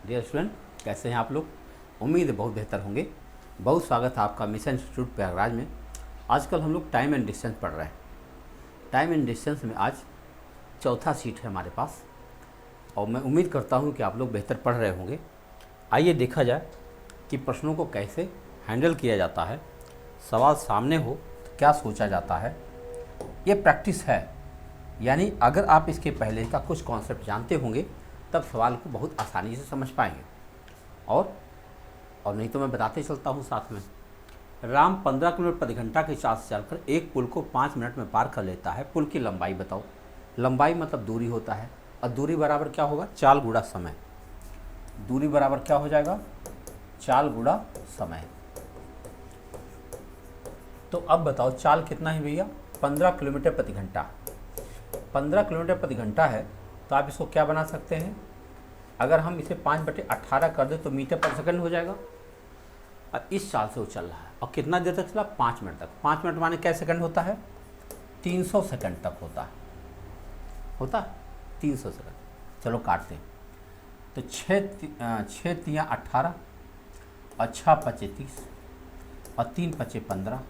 Dear student, कैसे हैं आप लोग। उम्मीद है बहुत बेहतर होंगे। बहुत स्वागत है आपका मिशन इंस्टीट्यूट प्रयागराज में। आजकल हम लोग टाइम एंड डिस्टेंस पढ़ रहे हैं। टाइम एंड डिस्टेंस में आज चौथा सीट है हमारे पास और मैं उम्मीद करता हूं कि आप लोग बेहतर पढ़ रहे होंगे। आइए देखा जाए कि प्रश्नों को कैसे हैंडल किया जाता है। सवाल सामने हो तो क्या सोचा जाता है। ये प्रैक्टिस है, यानी अगर आप इसके पहले का कुछ कॉन्सेप्ट जानते होंगे तब सवाल को बहुत आसानी से समझ पाएंगे। और नहीं तो मैं बताते चलता हूँ साथ में। राम 15 किलोमीटर प्रति घंटा की चाल से चलकर एक पुल को 5 मिनट में पार कर लेता है। पुल की लंबाई बताओ। लंबाई मतलब दूरी होता है और दूरी बराबर क्या होगा, चाल गुणा समय। दूरी बराबर क्या हो जाएगा, चाल गुणा समय। तो अब बताओ चाल कितना है भैया, 15 किलोमीटर प्रति घंटा। 15 किलोमीटर प्रति घंटा है तो आप इसको क्या बना सकते हैं, अगर हम इसे 5/18 कर दें तो मीटर पर सेकंड हो जाएगा। और इस चाल से वो चल रहा है और कितना देर तक चला, 5 मिनट तक। 5 मिनट माने क्या सेकंड होता है, 300 सेकंड तक होता है 300 सेकंड। चलो काटते हैं। तो 6 तियाँ 18 और 6 पचे 30 और 3 पचे 15,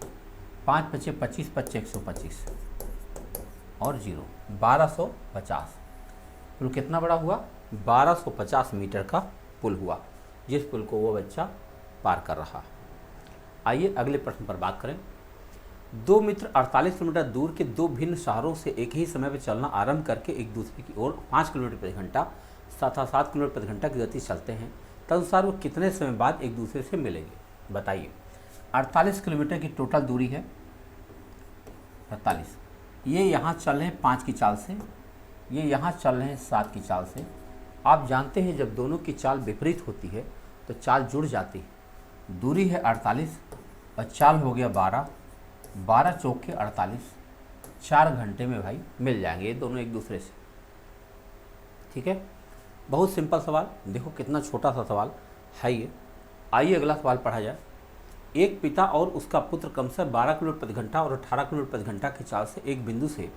5 पचे 25, 25 125 और 0 1250। पुल कितना बड़ा हुआ, 1250 मीटर का पुल हुआ, जिस पुल को वो बच्चा पार कर रहा। आइए अगले प्रश्न पर बात करें। दो मित्र 48 किलोमीटर दूर के दो भिन्न शहरों से एक ही समय पर चलना आरंभ करके एक दूसरे की ओर 5 किलोमीटर प्रति घंटा 7 किलोमीटर प्रति घंटा की गति से चलते हैं। तदनुसार वो कितने समय बाद एक दूसरे से मिलेंगे, बताइए। 48 किलोमीटर की टोटल दूरी है 48। ये यहाँ चल रहे हैं 5 की चाल से, ये यहाँ चल रहे हैं 7 की चाल से। आप जानते हैं जब दोनों की चाल विपरीत होती है तो चाल जुड़ जाती है। दूरी है 48 और चाल हो गया 12, 12 चौके 48। 4 घंटे में भाई मिल जाएंगे ये दोनों एक दूसरे से। ठीक है, बहुत सिंपल सवाल। देखो कितना छोटा सा सवाल है ये। आइए अगला सवाल पढ़ा जाए। एक पिता और उसका पुत्र क्रमशः 12 किलोमीटर प्रति घंटा और 18 किलोमीटर प्रति घंटा की चाल से एक बिंदु से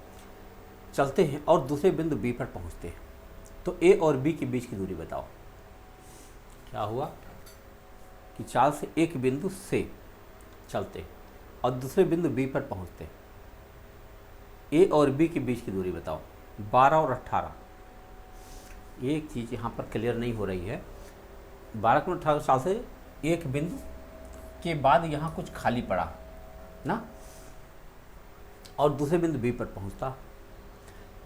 चलते हैं और दूसरे बिंदु बी पर पहुंचते हैं। तो ए और बी के बीच की दूरी बताओ। क्या हुआ कि चाल से एक बिंदु से चलते हैं और दूसरे बिंदु बी पर पहुंचते हैं। ए और बी के बीच की दूरी बताओ, 12 और 18। एक चीज़ यहाँ पर क्लियर नहीं हो रही है। 12 किलोमीटर 18 चाल से एक बिंदु के बाद यहाँ कुछ खाली पड़ा ना, और दूसरे बिंदु बी पर पहुँचता।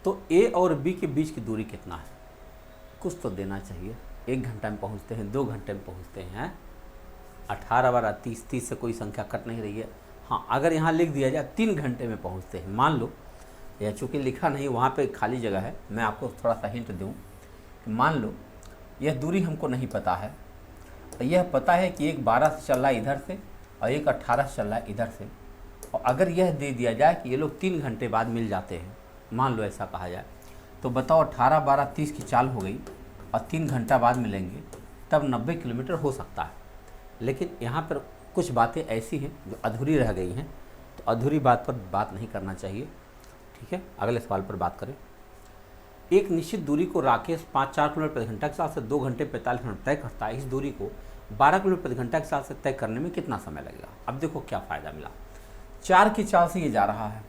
तो ए और बी के बीच की दूरी कितना है, कुछ तो देना चाहिए। 1 घंटा में पहुंचते हैं, 2 घंटे में पहुंचते हैं। 18 12 30, 30 से कोई संख्या कट नहीं रही है। हाँ, अगर यहाँ लिख दिया जाए 3 घंटे में पहुंचते हैं, मान लो। यह चूँकि लिखा नहीं, वहाँ पे खाली जगह है, मैं आपको थोड़ा सा हिंट दूँ कि मान लो यह दूरी हमको नहीं पता है। यह पता है कि एक 12 से चल रहा है इधर से और एक 18 से चल रहा है इधर से। और अगर यह दे दिया जाए कि ये लोग 3 घंटे बाद मिल जाते हैं, मान लो ऐसा कहा जाए, तो बताओ 18 12 30 की चाल हो गई और 3 घंटा बाद मिलेंगे, तब 90 किलोमीटर हो सकता है। लेकिन यहाँ पर कुछ बातें ऐसी हैं जो अधूरी रह गई हैं, तो अधूरी बात पर बात नहीं करना चाहिए। ठीक है, अगले सवाल पर बात करें। एक निश्चित दूरी को राकेश 5-4 किलोमीटर प्रति घंटा के साथ से 2 घंटे 45 मिनट तय करता है। इस दूरी को 12 किलोमीटर प्रति घंटा के साथ से तय करने में कितना समय लगेगा। अब देखो क्या फ़ायदा मिला। 4 की चाल से ये जा रहा है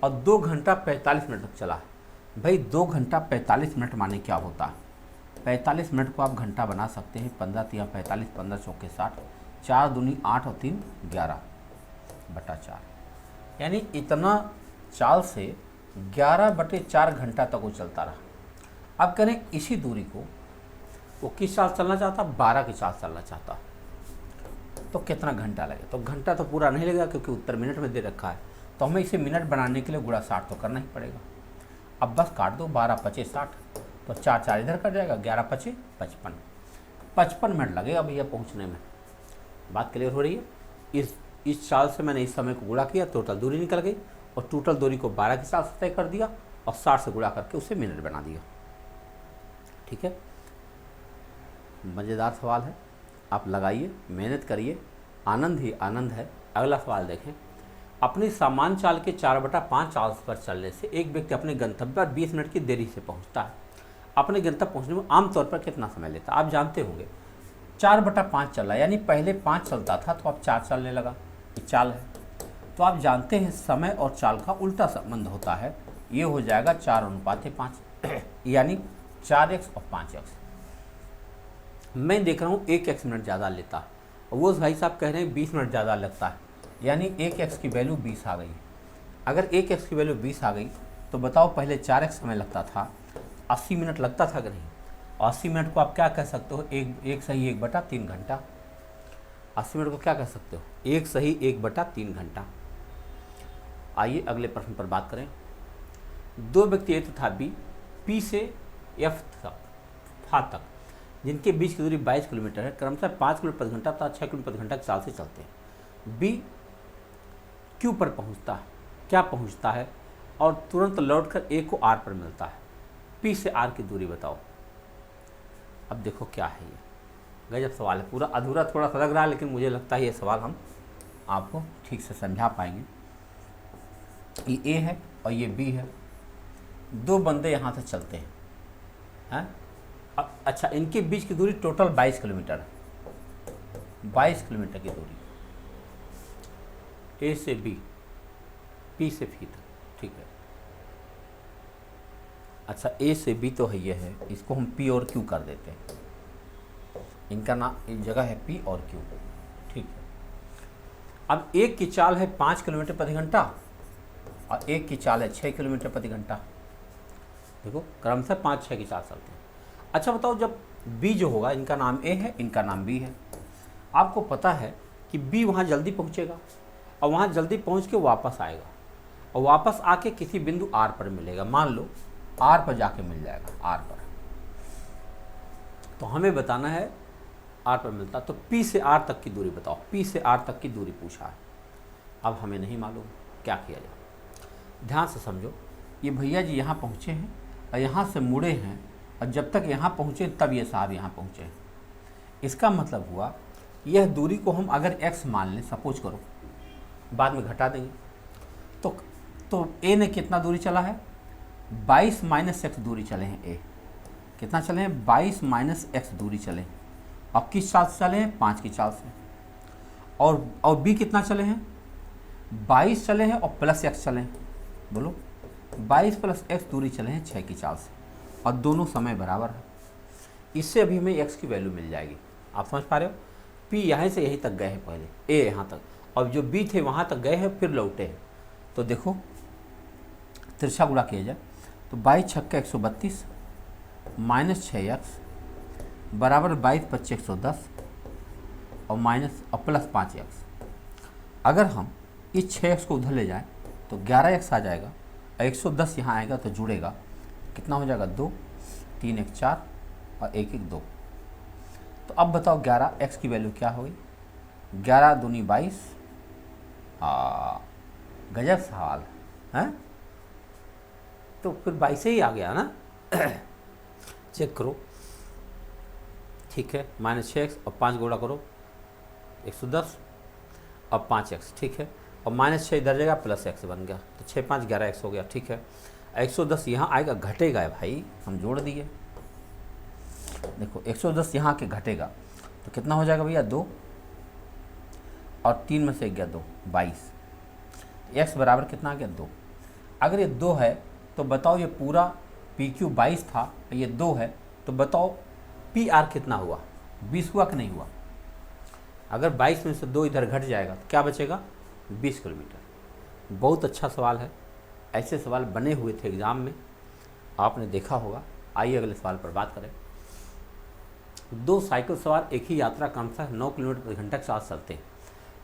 और 2 घंटा 45 मिनट तक चला है। भाई 2 घंटा 45 मिनट माने क्या होता है, 45 मिनट को आप घंटा बना सकते हैं। 15 तिया 45, 15 चौके 60, 4 दूनी 8 और 3 11/4। यानी इतना चाल से 11/4 घंटा तक वो चलता रहा। अब करें इसी दूरी को वो किस चाल चलना चाहता, 12 की चाल चलना चाहता, तो कितना घंटा लगेगा। तो घंटा तो पूरा नहीं लगेगा क्योंकि उत्तर मिनट में दे रखा है, तो हमें इसे मिनट बनाने के लिए गुणा 60 तो करना ही पड़ेगा। अब बस काट दो, 12 पचे 60, तो 4 4 इधर कट जाएगा, 11 पचे 55। 55 मिनट लगेगा भैया पहुंचने में। बात क्लियर हो रही है। इस चाल से मैंने इस समय को गुणा किया, टोटल दूरी निकल गई और टोटल दूरी को 12 की चाल से तय कर दिया और 60 से गुणा करके उसे मिनट बना दिया। ठीक है, मज़ेदार सवाल है, आप लगाइए, मेहनत करिए, आनंद ही आनंद है। अगला सवाल देखें। अपनी सामान्य चाल के 4/5 चाल पर चलने से एक व्यक्ति अपने गंतव्य पर 20 मिनट की देरी से पहुंचता है। अपने गंतव्य पहुंचने में आमतौर पर कितना समय लेता है? आप जानते होंगे 4/5 चला, यानी पहले 5 चलता था तो अब 4 चलने लगा, ये चाल है। तो आप जानते हैं समय और चाल का उल्टा संबंध होता है, ये हो जाएगा 4:5 यानी 4x और 5x। मैं देख रहा हूँ 1x मिनट ज़्यादा लेता है और वो भाई साहब कह रहे हैं 20 मिनट ज़्यादा लगता है, यानी 1x की वैल्यू 20 आ गई। अगर 1x की वैल्यू 20 आ गई तो बताओ पहले 4x समय लगता था, 80 मिनट लगता था कि नहीं? 80 मिनट को आप क्या कह सकते हो? एक सही 1/3 घंटा। 80 मिनट को क्या कह सकते हो? 1 सही 1/3 घंटा। आइए अगले प्रश्न पर बात करें। दो व्यक्ति ए तथा बी पी से एफ तक जिनके बीच की दूरी 22 किलोमीटर है, क्रमशः 5 किलोमीटर प्रति घंटा तथा 6 किलोमीटर प्रति घंटा की चाल से चलते हैं। बी क्यू पर पहुंचता है और तुरंत लौटकर ए को आर पर मिलता है। पी से आर की दूरी बताओ। अब देखो क्या है, ये गजब सवाल है, पूरा अधूरा थोड़ा सा लग रहा है, लेकिन मुझे लगता है ये सवाल हम आपको ठीक से समझा पाएंगे। ये ए है और ये बी है, दो बंदे यहाँ से चलते हैं। अच्छा, इनके बीच की दूरी टोटल 22 किलोमीटर है, 22 किलोमीटर की दूरी ए से बी, पी से पी तक, ठीक है। अच्छा, ए से बी तो है, ये है, इसको हम पी और क्यू कर देते हैं। इनका नाम, एक जगह है पी और क्यू, ठीक है। अब एक की चाल है 5 किलोमीटर प्रति घंटा और एक की चाल है 6 किलोमीटर प्रति घंटा। देखो क्रमशः 5-6 की चाल चलते हैं। अच्छा बताओ, जब बी जो होगा, इनका नाम ए है, इनका नाम बी है, आपको पता है कि बी वहाँ जल्दी पहुँचेगा और वहाँ जल्दी पहुँच के वापस आएगा और वापस आके किसी बिंदु आर पर मिलेगा। मान लो आर पर जाके मिल जाएगा, आर पर। तो हमें बताना है आर पर मिलता, तो पी से आर तक की दूरी बताओ। पी से आर तक की दूरी पूछा है, अब हमें नहीं मालूम क्या किया जाए। ध्यान से समझो, ये भैया जी यहाँ पहुँचे हैं और यहाँ से मुड़े हैं और जब तक यहाँ पहुँचे तब ये साहब यहाँ पहुँचे। इसका मतलब हुआ यह दूरी को हम अगर x मान लें, सपोज करो, बाद में घटा देंगे, तो a ने कितना दूरी चला है? 22 - x दूरी चले हैं। a कितना चले हैं? 22 - x दूरी चले। अब किस चाल से चले हैं? 5 की चाल से। और b कितना चले हैं? 22 चले हैं और प्लस x चले हैं। बोलो, 22 + x दूरी चले हैं 6 की चाल से और दोनों समय बराबर है। इससे अभी हमें x की वैल्यू मिल जाएगी। आप समझ पा रहे हो? p यहाँ से यहीं तक गए हैं, पहले a यहाँ तक, और जो b थे वहाँ तक गए हैं, फिर लौटे हैं। तो देखो तिरछा गुणा किया जाए तो 22 × 6 = 132 - 6x बराबर 22 × 25 = 110 और प्लस 5x। अगर हम इस 6x को उधर ले जाएं तो 11x आ जाएगा, 110 यहाँ आएगा तो जुड़ेगा, कितना हो जाएगा? 2, 3 × 1 = 4 और 1 × 1 = 2। तो अब बताओ 11x की वैल्यू क्या होगी? 11 दूनी 22। गजब सवाल है, तो फिर 22 ही आ गया ना। चेक करो, ठीक है। -6x और 5 गुणा करो, 110 और 5x, ठीक है। और -6 इधर जाएगा, प्लस x बन गया, तो 6 × 5 = 11x हो गया, ठीक है। 110 यहाँ आएगा, घटेगा है भाई, हम जोड़ दिए। देखो 110 यहाँ के घटेगा तो कितना हो जाएगा भैया? 2 और 3 में से 1 गया 2, 22। x बराबर कितना आ गया? 2। अगर ये 2 है तो बताओ ये पूरा PQ 22 था, ये 2 है, तो बताओ PR कितना हुआ? 20 हुआ कि नहीं हुआ? अगर 22 में से 2 इधर घट जाएगा तो क्या बचेगा? 20 किलोमीटर। बहुत अच्छा सवाल है, ऐसे सवाल बने हुए थे एग्ज़ाम में, आपने देखा होगा। आइए अगले सवाल पर बात करें। दो साइकिल सवार एक ही यात्रा क्रमशः 9 किलोमीटर प्रति घंटा के साथ चलते हैं।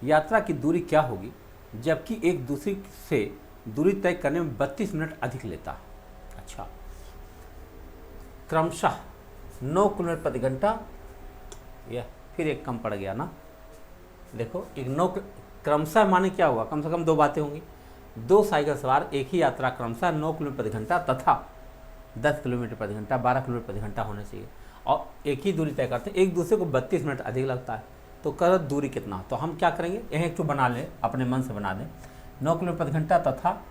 यात्रा की दूरी क्या होगी जबकि एक दूसरे से दूरी तय करने में 32 मिनट अधिक लेता है? अच्छा, क्रमशः 9 किलोमीटर प्रति घंटा, यह फिर एक कम पड़ गया ना। देखो, एक 9 क्रमशः माने क्या हुआ? कम से कम 2 बातें होंगी। दो साइकिल सवार एक ही यात्रा क्रमशः 9 किलोमीटर प्रति घंटा तथा 10 किलोमीटर प्रति घंटा, 12 किलोमीटर प्रति घंटा होना चाहिए और एक ही दूरी तय करते हैं। एक दूसरे को 32 मिनट अधिक लगता है, तो कर दूरी कितना? तो हम क्या करेंगे, यह एक तो बना लें, अपने मन से बना दें। 9 किलोमीटर प्रति घंटा तथा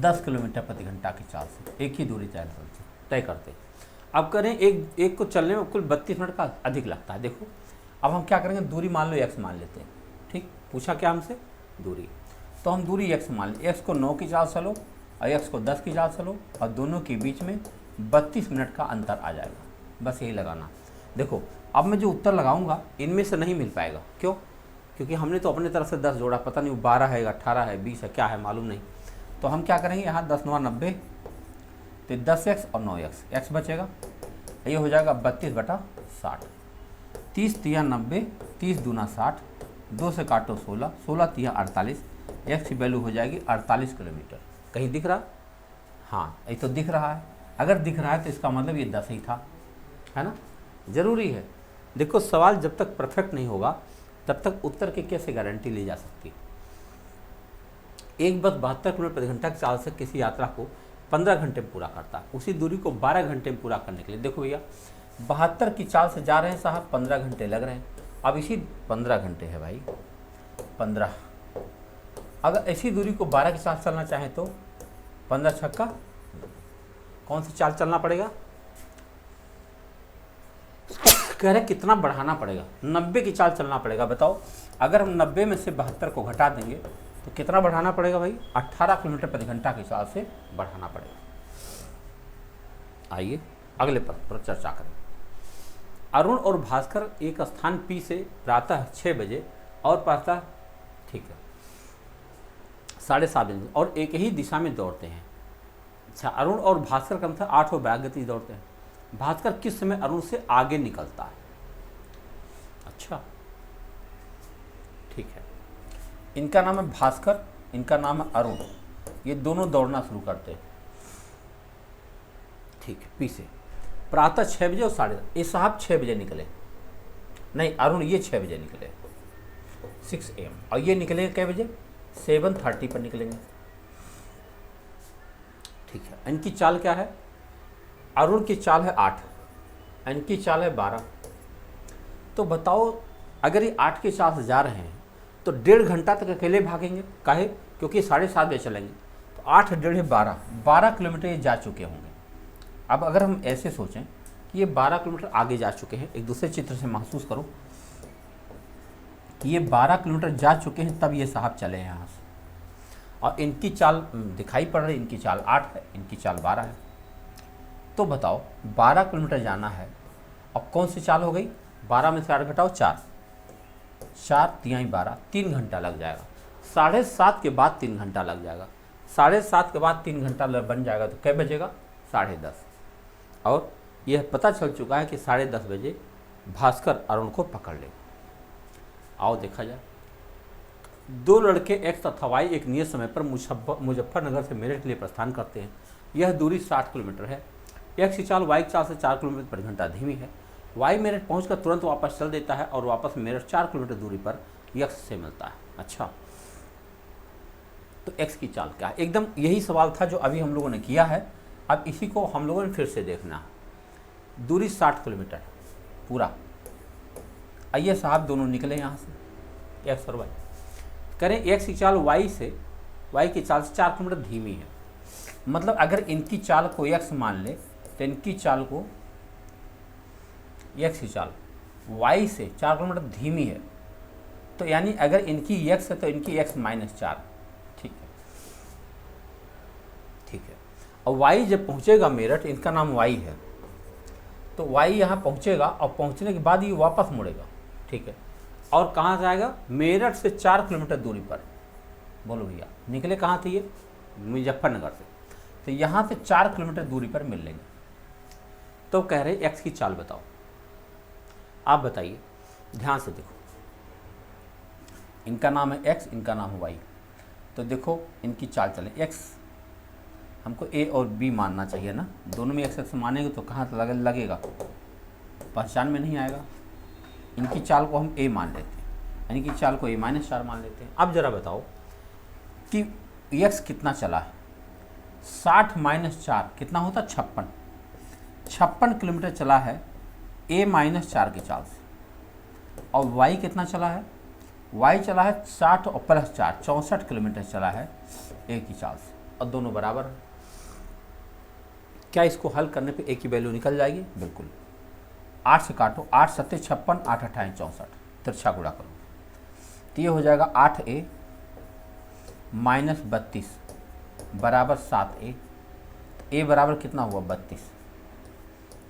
10 किलोमीटर प्रति घंटा की चाल से एक ही दूरी तय करते हैं। अब करें एक को चलने में कुल 32 मिनट का अधिक लगता है। देखो अब हम क्या करेंगे, दूरी मान लो x मान लेते हैं। ठीक, पूछा क्या हमसे, दूरी, तो हम दूरी x मान लें। x को 9 की चाल चलो और x को 10 की चाल चलो और दोनों के बीच में 32 मिनट का अंतर आ जाएगा। बस यही लगाना। देखो अब मैं जो उत्तर लगाऊंगा इनमें से नहीं मिल पाएगा। क्यों? क्योंकि हमने तो अपने तरफ से 10 जोड़ा, पता नहीं वो 12 है 18 है 20 है क्या है मालूम नहीं। तो हम क्या करेंगे, यहाँ 10 9 90, तो 10x और 9x, x बचेगा, ये हो जाएगा 32/60। 30 × 90, 30 दूना 60, 2 से काटो 16, 16 × 48, x की वैल्यू हो जाएगी 48 किलोमीटर। कहीं दिख रहा? हाँ, ये तो दिख रहा है। अगर दिख रहा है तो इसका मतलब ये 10 ही था, है ना। ज़रूरी है। देखो सवाल जब तक परफेक्ट नहीं होगा तब तक उत्तर की कैसे गारंटी ली जा सकती है। एक बस 72 किलोमीटर प्रति घंटा की चाल से किसी यात्रा को 15 घंटे में पूरा करता है, उसी दूरी को 12 घंटे में पूरा करने के लिए, देखो भैया 72 की चाल से जा रहे हैं साहब, 15 घंटे लग रहे हैं। अब इसी 15 घंटे है भाई, 15, अगर इसी दूरी को 12 की चाल चलना चाहें तो 15 छक्का, कौन सी चाल चलना पड़ेगा, कह रहे कितना बढ़ाना पड़ेगा, 90 की चाल चलना पड़ेगा। बताओ अगर हम 90 में से 72 को घटा देंगे तो कितना बढ़ाना पड़ेगा भाई, 18 किलोमीटर प्रति घंटा की चाल से बढ़ाना पड़ेगा। आइए अगले पद पर चर्चा करें। अरुण और भास्कर एक स्थान P से प्रातः 6 बजे और प्रातः, ठीक है, 7:30 बजे और एक ही दिशा में दौड़ते हैं। अच्छा, अरुण और भास्कर क्रमशः 8 और 12 गति दौड़ते हैं। भास्कर किस समय अरुण से आगे निकलता है? अच्छा ठीक है, इनका नाम है भास्कर, इनका नाम है अरुण, ये दोनों दौड़ना शुरू करते हैं। ठीक है, पी से प्रातः 6 बजे और 10:30, ये साहब 6 बजे निकले, नहीं अरुण ये 6 बजे निकले 6 AM, और ये निकलेंगे कै बजे, 7:30 पर निकलेंगे। ठीक है, इनकी चाल क्या है, अरुण की चाल है 8, इनकी चाल है 12। तो बताओ अगर ये 8 की चाल से जा रहे हैं तो 1.5 घंटा तक अकेले भागेंगे, काहे, क्योंकि 7:30 बजे चलेंगे, तो 8 1.5 12 किलोमीटर ये जा चुके होंगे। अब अगर हम ऐसे सोचें कि ये 12 किलोमीटर आगे जा चुके हैं, एक दूसरे चित्र से महसूस करो कि ये 12 किलोमीटर जा चुके हैं, तब ये साहब चले हैं यहाँ से, और इनकी चाल दिखाई पड़ रही, इनकी चाल 8 है, इनकी चाल 12 है। तो बताओ 12 किलोमीटर जाना है, अब कौन सी चाल हो गई, 12 में से 8 घटाओ 4, 4 × 12, 3 घंटा लग जाएगा। 7:30 के बाद 3 घंटा लग जाएगा, 7:30 के बाद 3 घंटा बन जाएगा, तो क्या बजेगा, 10:30। और यह पता चल चुका है कि 10:30 बजे भास्कर अरुण को पकड़ लेगा। आओ देखा जाए। दो लड़के एक्स तथा वाई एक नियत समय पर मुजफ्फरनगर से मेरठ के लिए प्रस्थान करते हैं। यह दूरी 60 किलोमीटर है। एक्स की चाल वाई की चाल से 4 किलोमीटर प्रति घंटा धीमी है। वाई मेरठ पहुंचकर तुरंत वापस चल देता है और वापस मेरठ 4 किलोमीटर दूरी पर एक्स से मिलता है। अच्छा, तो एक्स की चाल क्या है, एकदम यही सवाल था जो अभी हम लोगों ने किया है। अब इसी को हम लोगों ने फिर से देखना है। दूरी 60 किलोमीटर पूरा। आइए साहब दोनों निकले यहाँ से, एक्स और वाई। करें एक्स की चाल वाई की चाल से 4 किलोमीटर धीमी है। मतलब अगर इनकी चाल को एक्स मान ले तो इनकी चाल को, एक्स की चाल वाई से 4 किलोमीटर धीमी है, तो यानी अगर इनकी एक्स है तो इनकी एक्स -4। ठीक है, ठीक है। और वाई जब पहुंचेगा मेरठ, इनका नाम वाई है, तो वाई यहाँ पहुंचेगा और पहुंचने के बाद ये वापस मुड़ेगा। ठीक है, और कहाँ जाएगा, मेरठ से 4 किलोमीटर दूरी पर। बोलो भैया निकले कहाँ थे ये, मुजफ्फरनगर से, तो यहाँ से 4 किलोमीटर दूरी पर मिल लेंगे। तो कह रहे एक्स की चाल बताओ। आप बताइए, ध्यान से देखो, इनका नाम है एक्स, इनका नाम है वाई। तो देखो इनकी चाल चले, एक्स हमको ए और बी मानना चाहिए ना, दोनों में एक्स मानेंगे तो कहाँ लगेगा, पहचान में नहीं आएगा। इनकी चाल को हम ए मान लेते हैं, इनकी चाल को A-4 मान लेते हैं। अब जरा बताओ कि एक्स कितना चला है, 60 - 4 कितना होता, 56 किलोमीटर चला है A-4 की चाल से। और वाई कितना चला है, वाई चला है 60 और +4 64 किलोमीटर चला है ए की चाल से। और दोनों बराबर है। क्या इसको हल करने पे ए की वैल्यू निकल जाएगी? बिल्कुल। 8 से काटो, 8 सत्ते 56, 8 अट्ठाईस 64, तिरछा गुणा करो तो ये हो जाएगा 8a माइनस 32 बराबर 7a। ए बराबर कितना हुआ? 32।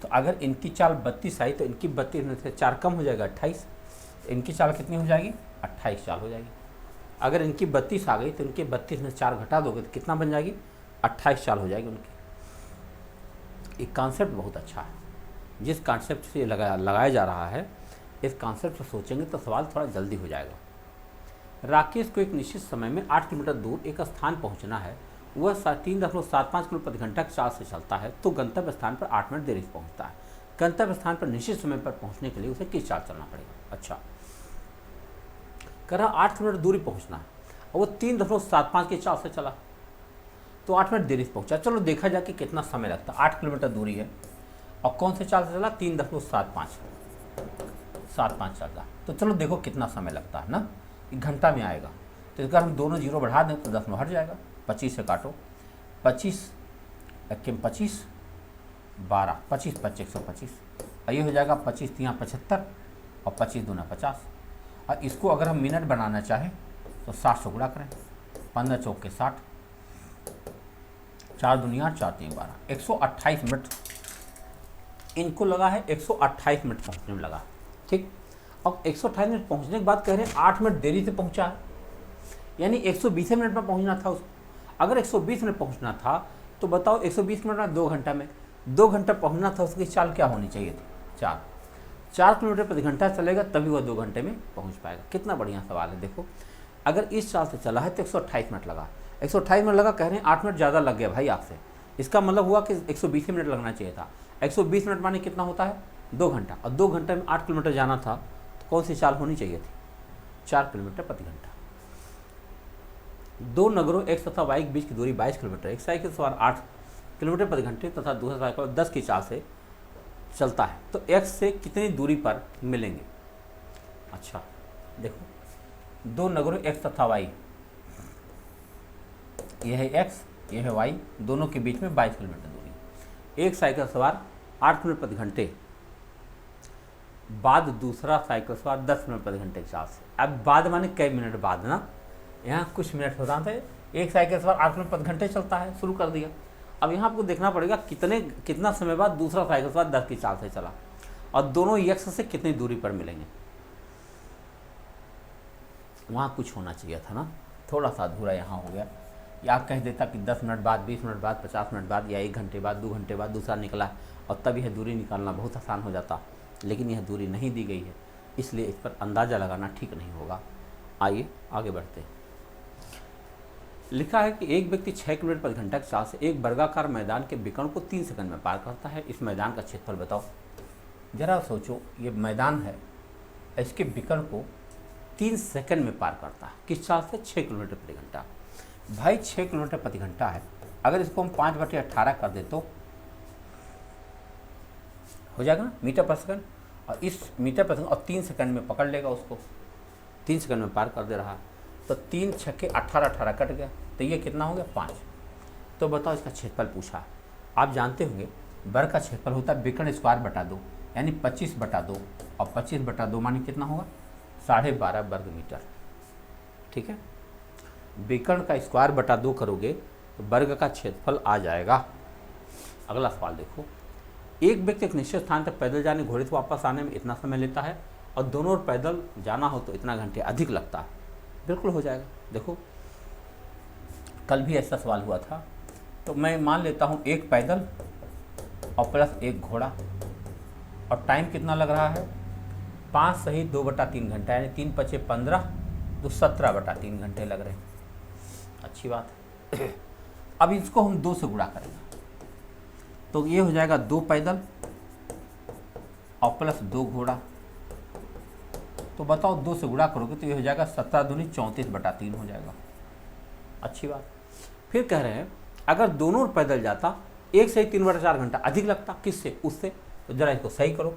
तो अगर इनकी चाल 32 आई तो इनकी 32 में से 4 कम हो जाएगा 28। इनकी चाल कितनी हो जाएगी? 28 चाल हो जाएगी। अगर इनकी 32 आ गई तो इनके 32 में 4 घटा दोगे तो कितना बन जाएगी? 28 चाल हो जाएगी उनकी। ये कॉन्सेप्ट बहुत अच्छा है। जिस कॉन्सेप्ट से लगाया जा रहा है, इस कॉन्सेप्ट से सोचेंगे तो सवाल थोड़ा जल्दी हो जाएगा। राकेश को एक निश्चित समय में 8 किलोमीटर दूर एक स्थान पहुंचना है। वह 3.75 किलो प्रति घंटा की चाल से चलता है तो गंतव्य स्थान पर 8 मिनट देरी से पहुंचता है। गंतव्य स्थान पर निश्चित समय पर पहुंचने के लिए उसे किस चाल चलना पड़ेगा? अच्छा, कह रहा 8 किलोमीटर दूरी पहुंचना है और वो 3.75 की चाल से चला तो 8 मिनट देरी से पहुंचा। चलो देखा जाए कि कितना समय लगता है। 8 किलोमीटर दूरी है और कौन से चाल से चला? 3.75 चल रहा। तो चलो देखो कितना समय लगता है ना, एक घंटा में आएगा। तो अगर हम दोनों जीरो बढ़ा दें तो 10 में हट जाएगा। 25 से काटो, 25 1 25 12, 25 5 125 और ये हो जाएगा 25 3 75 और 25 दूना 50। और इसको अगर हम मिनट बनाना चाहें तो 60 से गुणा करें, 15 चौक के 60, 4 दुनिया 4 3 12, 128 मिनट इनको लगा है। 128 मिनट पहुंचने में लगा। ठीक, अब 128 मिनट पहुंचने के बाद कह रहे हैं 8 मिनट देरी से पहुंचा है, यानी 120 मिनट में पहुंचना था उसको। अगर 120 मिनट पहुंचना था तो बताओ 120 मिनट में 2 घंटा में 2 घंटा पहुंचना था, उसकी चाल क्या होनी चाहिए थी? 4 किलोमीटर प्रति घंटा चलेगा तभी वह 2 घंटे में पहुंच पाएगा। कितना बढ़िया सवाल है। देखो अगर इस चाल से चला है तो 128 मिनट लगा, 128 मिनट लगा, कह रहे हैं 8 मिनट ज़्यादा लग गया भाई आपसे। इसका मतलब हुआ कि 120 मिनट लगना चाहिए था। 120 मिनट माने कितना होता है? 2 घंटा, और 2 घंटे में 8 किलोमीटर जाना था तो कौन सी चाल होनी चाहिए थी? 4 किलोमीटर प्रति घंटा। दो नगरों x तथा y के बीच की दूरी 22 किलोमीटर। एक साइकिल सवार 8 किलोमीटर प्रति घंटे तथा दूसरा साइकिल 10 की चाल से चलता है तो x से कितनी दूरी पर मिलेंगे? अच्छा देखो, दो नगरों x तथा y, यह है x यह है y, दोनों के बीच में 22 किलोमीटर दूरी। एक साइकिल सवार 8 किलोमीटर प्रति घंटे बाद दूसरा साइकिल सवार 10 किलोमीटर प्रति घंटे की चाल से। अब बाद माने कई मिनट बाद ना, यहाँ कुछ मिनट होता है। एक साइकिल सवार 8 किलोमीटर प्रति घंटे चलता है, शुरू कर दिया। अब यहाँ आपको देखना पड़ेगा कितना समय बाद दूसरा साइकिल सवार 10 की चाल से चला और दोनों x से कितनी दूरी पर मिलेंगे। वहाँ कुछ होना चाहिए था ना, थोड़ा सा अधूरा यहाँ हो गया। या आप कह देता कि 10 मिनट बाद, 20 मिनट बाद, 50 मिनट बाद या 1 घंटे बाद, 2 घंटे बाद दूसरा निकला और तब यह दूरी निकालना बहुत आसान हो जाता, लेकिन यह दूरी नहीं दी गई है, इसलिए इस पर अंदाज़ा लगाना ठीक नहीं होगा। आइए आगे बढ़ते हैं। लिखा है कि एक व्यक्ति 6 किलोमीटर प्रति घंटा की चाल से एक वर्गाकार मैदान के विकर्ण को 3 सेकंड में पार करता है। इस मैदान का क्षेत्रफल बताओ। जरा सोचो, ये मैदान है, इसके विकर्ण को 3 सेकंड में पार करता है। किस चाल से? 6 किलोमीटर प्रति घंटा। भाई 6 किलोमीटर प्रति घंटा है, अगर इसको हम 5/18 कर दे तो हो जाएगा ना मीटर पर सेकंड, और इस मीटर पर सेकंड और 3 सेकंड में पकड़ लेगा उसको, 3 सेकंड में पार कर दे रहा है। तो 3 छक्के 18, 18 कट गया तो ये कितना हो गया? 5। तो बताओ इसका क्षेत्रफल पूछा है। आप जानते होंगे वर्ग का क्षेत्रफल होता है विकर्ण स्क्वायर बटा 2, यानी 25/2, और 25/2 माने कितना होगा? 12.5 वर्ग मीटर। ठीक है, विकर्ण का स्क्वायर बटा 2 करोगे तो वर्ग का क्षेत्रफल आ जाएगा। अगला सवाल देखो, एक व्यक्ति एक निश्चित स्थान तक पैदल जाने, घोड़े से वापस आने में इतना समय लेता है और दोनों ओर पैदल जाना हो तो इतना घंटे अधिक लगता है। बिल्कुल हो जाएगा। देखो कल भी ऐसा सवाल हुआ था, तो मैं मान लेता हूँ एक पैदल और प्लस एक घोड़ा, और टाइम कितना लग रहा है? 5 सही 2/3 घंटा, यानी 3 × 5 = 15, तो 17/3 घंटे लग रहे हैं। अच्छी बात है। अब इसको हम 2 से गुणा करेंगे तो ये हो जाएगा 2 पैदल और प्लस 2 घोड़ा। तो बताओ 2 से गुणा करोगे तो ये हो जाएगा 17 दूनी 34/3 हो जाएगा। अच्छी बात। फिर कह रहे हैं अगर दोनों ओर पैदल जाता 1 से 3/4 घंटा अधिक लगता। किससे? उससे। तो जरा इसको सही करो।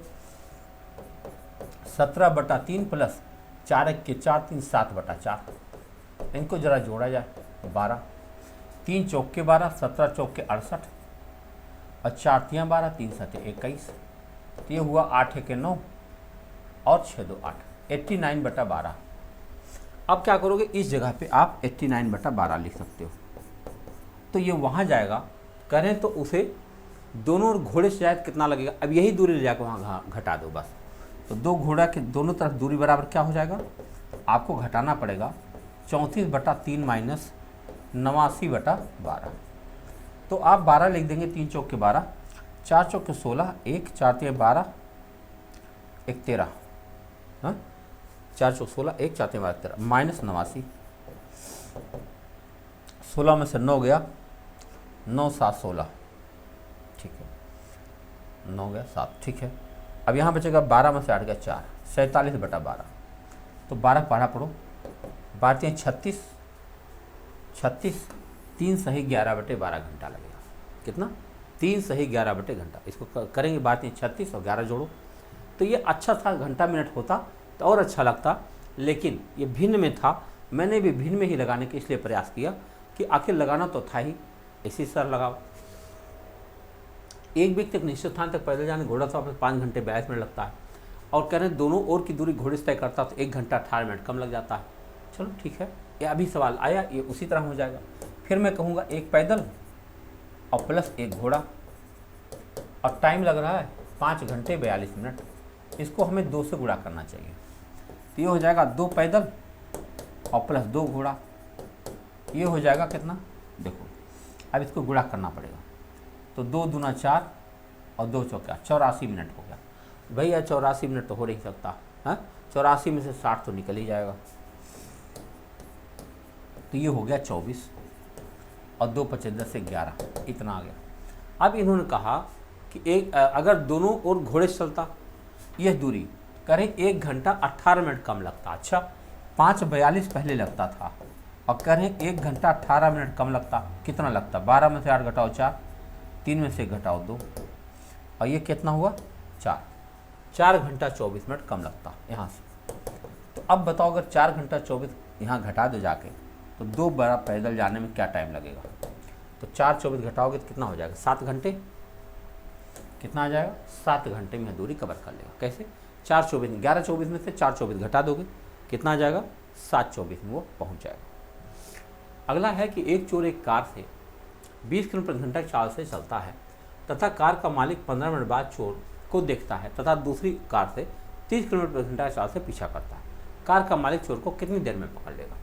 17/3 प्लस 4 × 1 = 4, 3 7/4। इनको जरा जोड़ा जाए 12, 3 चौक के 12, 17 चौक के 68 और 4 तियाँ 12, 3 सते 21। तो ये हुआ 8 के 9 और 6 2 8, 89/12। अब क्या करोगे, इस जगह पे आप 89/12 लिख सकते हो। तो ये वहाँ जाएगा, करें तो उसे दोनों घोड़े से जाए कितना लगेगा, अब यही दूरी ले जाकर वहाँ घटा दो बस। तो 2 घोड़ा के दोनों तरफ दूरी बराबर क्या हो जाएगा, आपको घटाना पड़ेगा 34/3 माइनस 89/12। तो आप 12 लिख देंगे, 3 चौक के 12, 4 चौक के 16, 1 4 तियाँ 12, 1 13, हाँ 4 चौक 16, 1 4 तियाँ 12 13 माइनस 89। 16 में से 9 गया, 9 7 16, ठीक है, 9 गया 7, ठीक है। अब यहाँ बचेगा 12 में से 8 गया 4, 47/12। तो 12 पढ़ा पढ़ो, 12 36, 36, 3 सही 11/12 घंटा लगेगा। कितना, 3 सही 11 घंटा। इसको करेंगे 12 36 और 11 जोड़ो, तो ये अच्छा था, घंटा मिनट होता तो और अच्छा लगता, लेकिन ये भिन्न में था। मैंने भी भिन्न में ही लगाने के इसलिए प्रयास किया कि आखिर लगाना तो था ही, इसी सर लगाओ। एक व्यक्ति एक निश्चित स्थान तक पैदल जाने घोड़ा तो 5 घंटे 42 मिनट लगता है, और कह रहे हैं दोनों ओर की दूरी घोड़े से तय करता तो 1 घंटा 18 मिनट कम लग जाता है। चलो ठीक है, ये अभी सवाल आया, ये उसी तरह हो जाएगा। फिर मैं कहूँगा 1 पैदल और प्लस 1 घोड़ा, और टाइम लग रहा है 5 घंटे 42 मिनट। इसको हमें 2 से गुणा करना चाहिए, तो ये हो जाएगा 2 पैदल और प्लस 2 घोड़ा। ये हो जाएगा कितना, देखो अब इसको गुणा करना पड़ेगा। तो 2 दूना 4 और 2 चौका 84 मिनट हो गया। भैया 84 मिनट तो हो नहीं सकता, हाँ 84 में से 60 तो निकल ही जाएगा। तो ये हो गया 24 और 2 5 10 से 11, इतना आ गया। अब इन्होंने कहा कि एक अगर दोनों ओर घोड़े से चलता यह दूरी, करें 1 घंटा 18 मिनट कम लगता। अच्छा 5:42 पहले लगता था, और करें 1 घंटा 18 मिनट कम लगता, कितना लगता, 12 में से 8 घटाओ 4, 3 में से घटाओ 2, और ये कितना हुआ 4 घंटा 24 मिनट कम लगता यहाँ से। तो अब बताओ अगर 4 घंटा 24 यहाँ घटा दो जाके, तो 2 बार पैदल जाने में क्या टाइम लगेगा। तो 4 24 घटाओगे तो कितना हो जाएगा, 7 घंटे। कितना आ जाएगा, 7 घंटे में दूरी कवर कर लेगा। कैसे, 4 24 11 24 में से 4 24 घटा दोगे, कितना आ जाएगा, 7 24 में वो पहुँच जाएगा। अगला है कि एक चोर एक कार से 20 किलोमीटर प्रति घंटा की चाल से चलता है, तथा कार का मालिक 15 मिनट बाद चोर को देखता है तथा दूसरी कार से 30 किलोमीटर प्रति घंटा की चाल से पीछा करता है। कार का मालिक चोर को कितनी देर में पकड़ लेगा।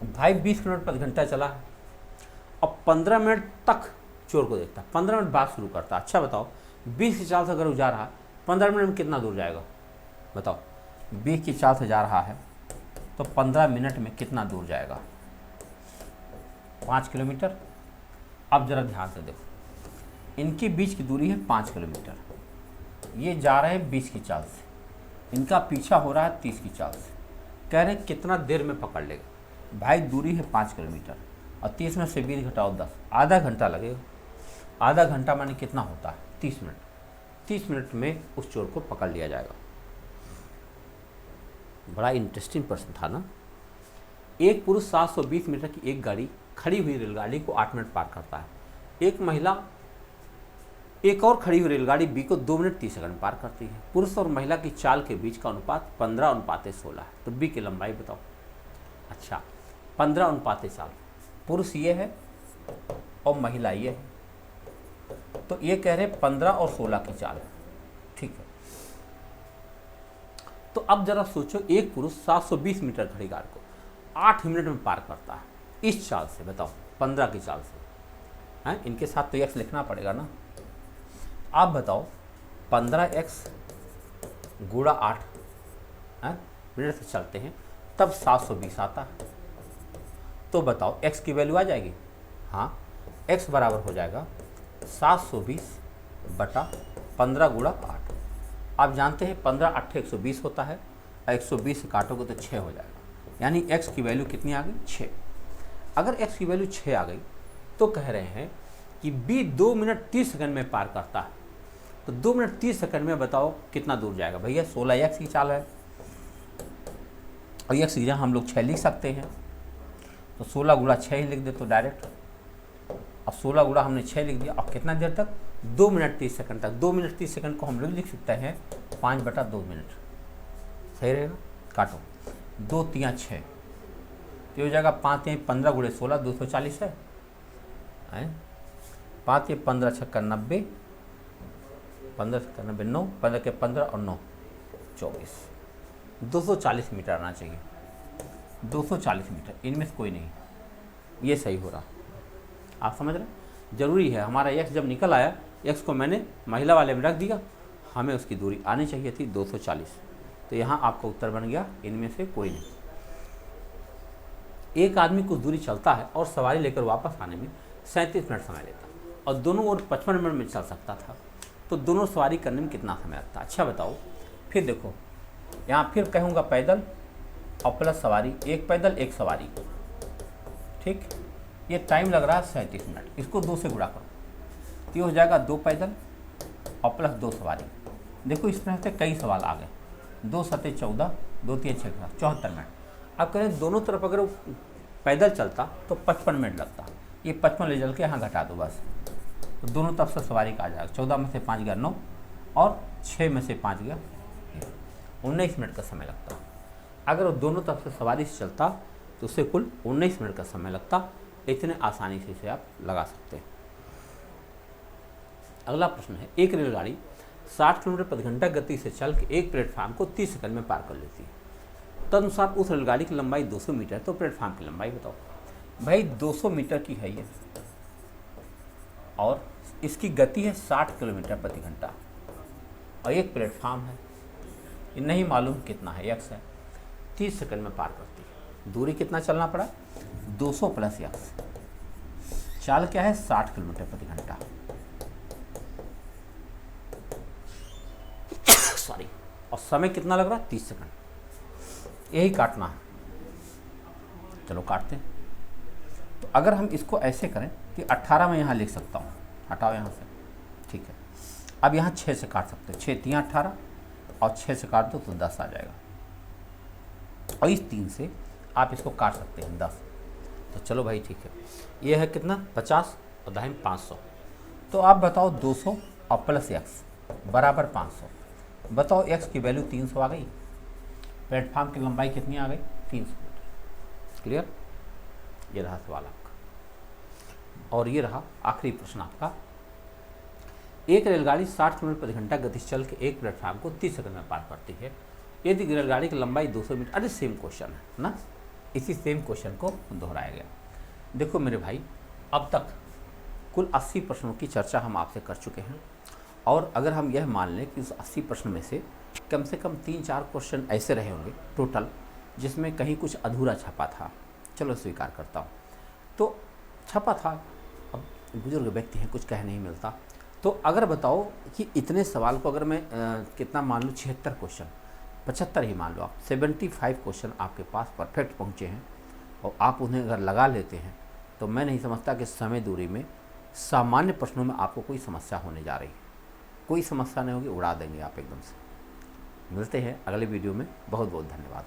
भाई 20 किलोमीटर प्रति घंटा चला है और 15 मिनट तक चोर को देखता है, 15 मिनट बाद शुरू करता है। अच्छा बताओ 20 की चाल से अगर वो जा रहा है 15 मिनट में कितना दूर जाएगा, बताओ 20 की चाल से जा रहा है तो 15 मिनट में कितना दूर जाएगा, 5 किलोमीटर। अब जरा ध्यान से देखो, इनके बीच की दूरी है 5 किलोमीटर, ये जा रहे हैं 20 की चाल से, इनका पीछा हो रहा है 30 की चाल से। कह रहे हैं कितना देर में पकड़ लेगा। भाई दूरी है 5 किलोमीटर और 30 में से 20 घटाओ 10, आधा घंटा लगेगा। आधा घंटा माने कितना होता है, 30 मिनट। 30 मिनट में उस चोर को पकड़ लिया जाएगा। बड़ा इंटरेस्टिंग प्रश्न था ना। एक पुरुष 720 मीटर की एक गाड़ी खड़ी हुई रेलगाड़ी को 8 मिनट पार करता है। एक महिला एक और खड़ी हुई रेलगाड़ी बी को 2 मिनट 30 सेकंड पार करती है। पुरुष और महिला की चाल के बीच का अनुपात 15:16 है। तो बी की लंबाई बताओ। अच्छा 15:16, पुरुष ये है और महिला ये है, तो ये कह रहे 15 और 16 की चाल है। ठीक है, तो अब जरा सोचो, एक पुरुष 720 मीटर खड़ी कार को 8 मिनट में पार करता है इस चाल से, बताओ 15 की चाल से। हैं, इनके साथ तो x लिखना पड़ेगा ना। आप बताओ 15x गुणा 8 मिनट से चलते हैं तब 720 आता है। तो बताओ x की वैल्यू आ जाएगी। हाँ, x बराबर हो जाएगा 720 बटा 15 गुणा 8। आप जानते हैं 15 8 120 होता है, और 120 से काटोगे तो 6 हो जाएगा, यानी x की वैल्यू कितनी आ गई, 6। अगर x की वैल्यू 6 आ गई तो कह रहे हैं कि b 2 मिनट 30 सेकंड में पार करता है। तो 2 मिनट 30 सेकंड में बताओ कितना दूर जाएगा। भैया 16 x की चाल है और x की जगह हम लोग 6 लिख सकते हैं। तो 16 गुणा 6 ही लिख दे तो डायरेक्ट। अब 16 गुणा हमने 6 लिख दिया। अब कितना देर तक? 2 मिनट 30 सेकंड तक। 2 मिनट 30 सेकंड को हम लोग लिख सकते हैं 5/2 मिनट। सही रहेगा। काटो, 2 तिया 6, तो हो जाएगा 5 तिया 15 गुणे 16 240 है। 5 तिया 15 छक्का 90, 15 छक्का 90 9, 15 के 15 और 9 24, 240 मीटर आना चाहिए। 240 मीटर, इनमें से कोई नहीं, ये सही हो रहा। आप समझ रहे हैं? जरूरी है हमारा x जब निकल आया, x को मैंने महिला वाले में रख दिया, हमें उसकी दूरी आनी चाहिए थी 240। तो यहाँ आपका उत्तर बन गया इनमें से कोई नहीं। एक आदमी कुछ दूरी चलता है और सवारी लेकर वापस आने में 37 मिनट समय लेता और दोनों ओर 55 मिनट में चल सकता था, तो दोनों सवारी करने में कितना समय लगता? अच्छा बताओ। फिर देखो, यहाँ फिर कहूँगा पैदल और प्लस सवारी, एक पैदल एक सवारी, ठीक। ये टाइम लग रहा है 37 मिनट, इसको 2 से गुणा करो तो ये हो जाएगा 2 पैदल और प्लस 2 सवारी। देखो इस तरह से कई सवाल आ गए। 2 सते 14, 2 तिया 6, 74 मिनट। अब करें दोनों तरफ अगर वो पैदल चलता तो 55 मिनट लगता, ये 55 ले चल के यहाँ घटा दो बस, तो दोनों तरफ से सवारी का आ जाएगा। 14 में से 5 गया 9 और 6 में से 5 गया 19 मिनट का समय लगता। अगर वो दोनों तरफ से सवारी से चलता तो उससे कुल 19 मिनट का समय लगता। इतने आसानी से इसे आप लगा सकते हैं। अगला प्रश्न है, एक रेलगाड़ी 60 किलोमीटर प्रति घंटा गति से चल के एक प्लेटफार्म को 30 सेकंड में पार कर लेती है। तदनुसार उस रेलगाड़ी की लंबाई 200 मीटर, तो प्लेटफार्म की लंबाई बताओ। भाई 200 मीटर की है ये और इसकी गति है 60 किलोमीटर प्रति घंटा और एक प्लेटफार्म है, ये नहीं मालूम कितना है, x है, 30 सेकंड में पार करती है। दूरी कितना चलना पड़ा? 200 प्लस x। चाल क्या है? 60 किलोमीटर प्रति घंटा। सॉरी, और समय कितना लग रहा है? 30 सेकंड। यही काटना है। चलो काटते हैं। तो अगर हम इसको ऐसे करें कि 18 में यहाँ लिख सकता हूँ, हटाओ यहाँ से, ठीक है। अब यहाँ 6 से काट सकते हैं, 6 तिया 18 और 6 से काट दो तो 10 आ जाएगा। और इस 3 से आप इसको काट सकते हैं 10। तो चलो भाई ठीक है, ये है कितना? 50 और दाहिने 500। तो आप बताओ 200 और प्लस x बराबर 500। बताओ x की वैल्यू 300 आ गई, प्लेटफार्म की लंबाई कितनी आ गई? 300 मीटर। क्लियर? ये रहा सवाल आपका। और ये रहा आखिरी प्रश्न आपका। एक रेलगाड़ी 60 किलोमीटर प्रति घंटा गति से चल के एक प्लेटफार्म को 30 सेकंड में पार करती है यदि रेलगाड़ी की लंबाई 200 मीटर। अरे सेम क्वेश्चन है ना, इसी सेम क्वेश्चन को दोहराया गया। देखो मेरे भाई, अब तक कुल 80 प्रश्नों की चर्चा हम आपसे कर चुके हैं और अगर हम यह मान लें कि उस 80 प्रश्न में से कम 3-4 क्वेश्चन ऐसे रहे होंगे टोटल जिसमें कहीं कुछ अधूरा छपा था, चलो स्वीकार करता हूँ, तो छपा था। अब बुजुर्ग व्यक्ति हैं, कुछ कह नहीं मिलता। तो अगर बताओ कि इतने सवाल को अगर मैं कितना मान लूँ, 76 क्वेश्चन, 75 ही मान लो आप, 75 क्वेश्चन आपके पास परफेक्ट पहुँचे हैं और आप उन्हें अगर लगा लेते हैं तो मैं नहीं समझता कि समय दूरी में सामान्य प्रश्नों में आपको कोई समस्या होने जा रही है। कोई समस्या नहीं होगी, उड़ा देंगे आप एकदम से। मिलते हैं अगले वीडियो में। बहुत बहुत धन्यवाद।